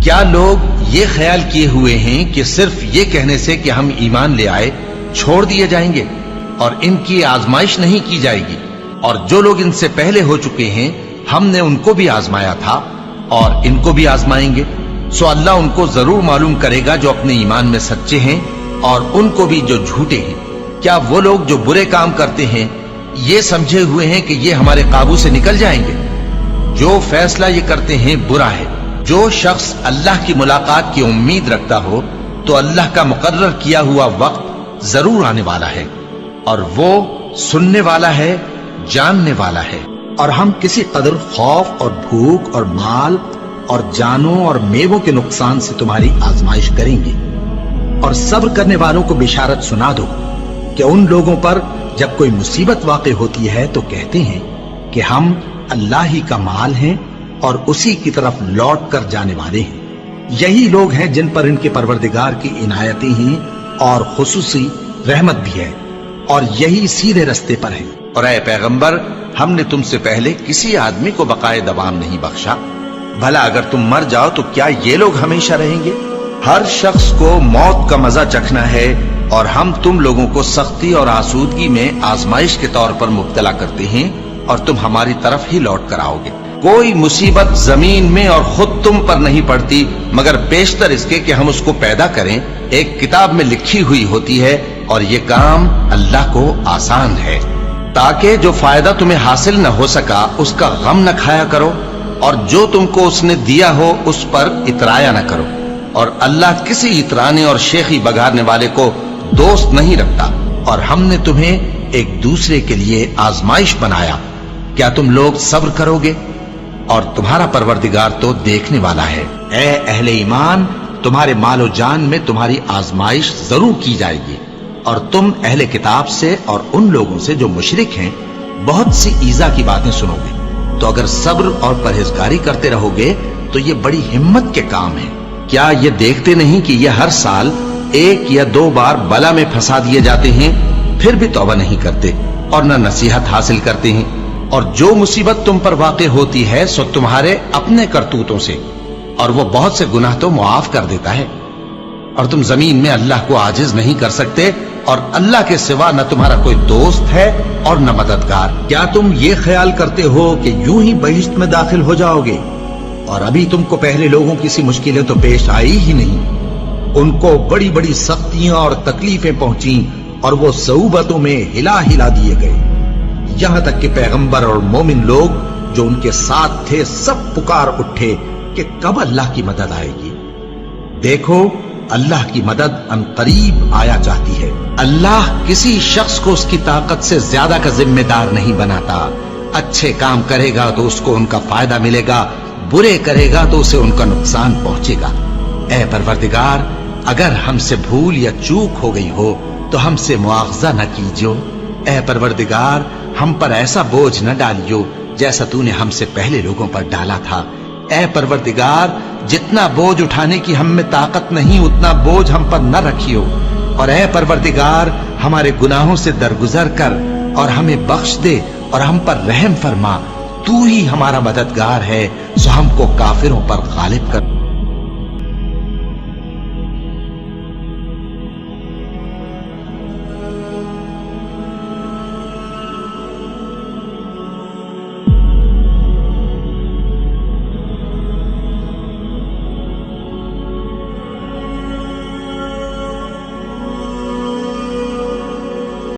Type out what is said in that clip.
کیا لوگ یہ خیال کیے ہوئے ہیں کہ صرف یہ کہنے سے کہ ہم ایمان لے آئے چھوڑ دیے جائیں گے اور ان کی آزمائش نہیں کی جائے گی؟ اور جو لوگ ان سے پہلے ہو چکے ہیں ہم نے ان کو بھی آزمایا تھا اور ان کو بھی آزمائیں گے، سو اللہ ان کو ضرور معلوم کرے گا جو اپنے ایمان میں سچے ہیں اور ان کو بھی جو جھوٹے ہیں۔ کیا وہ لوگ جو برے کام کرتے ہیں یہ سمجھے ہوئے ہیں کہ یہ ہمارے قابو سے نکل جائیں گے؟ جو فیصلہ یہ کرتے ہیں برا ہے۔ جو شخص اللہ کی ملاقات کی امید رکھتا ہو تو اللہ کا مقرر کیا ہوا وقت ضرور آنے والا ہے، اور وہ سننے والا ہے، جاننے والا ہے۔ اور ہم کسی قدر خوف اور بھوک اور مال اور جانوں اور میووں کے نقصان سے تمہاری آزمائش کریں گے، اور صبر کرنے والوں کو بشارت سنا دو کہ ان لوگوں پر جب کوئی مصیبت واقع ہوتی ہے تو کہتے ہیں کہ ہم اللہ ہی کا مال ہیں اور اسی کی طرف لوٹ کر جانے والے ہیں۔ یہی لوگ ہیں جن پر ان کے پروردگار کی عنایتیں ہیں اور خصوصی رحمت بھی ہے، اور یہی سیدھے رستے پر ہیں۔ اور اے پیغمبر، ہم نے تم سے پہلے کسی آدمی کو بقائے دوام نہیں بخشا، بھلا اگر تم مر جاؤ تو کیا یہ لوگ ہمیشہ رہیں گے؟ ہر شخص کو موت کا مزہ چکھنا ہے، اور ہم تم لوگوں کو سختی اور آسودگی میں آزمائش کے طور پر مبتلا کرتے ہیں، اور تم ہماری طرف ہی لوٹ کر آؤ گے۔ کوئی مصیبت زمین میں اور خود تم پر نہیں پڑتی مگر پیشتر اس کے کہ ہم اس کو پیدا کریں ایک کتاب میں لکھی ہوئی ہوتی ہے، اور یہ کام اللہ کو آسان ہے، تاکہ جو فائدہ تمہیں حاصل نہ ہو سکا اس کا غم نہ کھایا کرو، اور جو تم کو اس نے دیا ہو اس پر اترایا نہ کرو۔ اور اللہ کسی اترانے اور شیخی بگارنے والے کو دوست نہیں رکھتا۔ اور ہم نے تمہیں ایک دوسرے کے لیے آزمائش بنایا، کیا تم لوگ صبر کرو گے؟ اور تمہارا پروردگار تو دیکھنے والا ہے۔ اے اہل ایمان، تمہارے مال و جان میں تمہاری آزمائش ضرور کی جائے گی، اور تم اہل کتاب سے اور ان لوگوں سے جو مشرک ہیں بہت سی ایذا کی باتیں سنو گے، تو اگر صبر اور پرہیزگاری کرتے رہو گے تو یہ بڑی ہمت کے کام ہے۔ کیا یہ دیکھتے نہیں کہ یہ ہر سال 1 یا 2 بار بلا میں پھنسا دیے جاتے ہیں، پھر بھی توبہ نہیں کرتے اور نہ نصیحت حاصل کرتے ہیں؟ اور جو مصیبت تم پر واقع ہوتی ہے سو تمہارے اپنے کرتوتوں سے، اور وہ بہت سے گناہ تو معاف کر دیتا ہے۔ اور تم زمین میں اللہ کو عاجز نہیں کر سکتے، اور اللہ کے سوا نہ تمہارا کوئی دوست ہے اور نہ مددگار۔ کیا تم یہ خیال کرتے ہو کہ یوں ہی بہشت میں داخل ہو جاؤ گے؟ اور ابھی تم کو پہلے لوگوں کی سی مشکلیں تو پیش آئی ہی نہیں۔ ان کو بڑی بڑی سختیاں اور تکلیفیں پہنچیں، اور وہ صعوبتوں میں ہلا ہلا دیے گئے، یہاں تک کہ پیغمبر اور مومن لوگ جو ان کے ساتھ تھے سب پکار اٹھے کہ کب اللہ کی مدد آئے گی۔ دیکھو، اللہ کی مدد ان قریب آیا چاہتی ہے۔ اللہ کسی شخص کو اس کی طاقت سے زیادہ کا ذمہ دار نہیں بناتا۔ اچھے کام کرے گا تو اس کو ان کا فائدہ ملے گا، برے کرے گا تو اسے ان کا نقصان پہنچے گا۔ اے پروردگار، اگر ہم سے بھول یا چوک ہو گئی ہو تو ہم سے مواخذہ نہ کیجو۔ اے پروردگار، ہم پر ایسا بوجھ نہ ڈالیو جیسا تو نے ہم سے پہلے لوگوں پر ڈالا تھا۔ اے پروردگار، جتنا بوجھ اٹھانے کی ہم میں طاقت نہیں اتنا بوجھ ہم پر نہ رکھیو، اور اے پروردگار، ہمارے گناہوں سے درگزر کر اور ہمیں بخش دے اور ہم پر رحم فرما۔ تو ہی ہمارا مددگار ہے، سو ہم کو کافروں پر غالب کر۔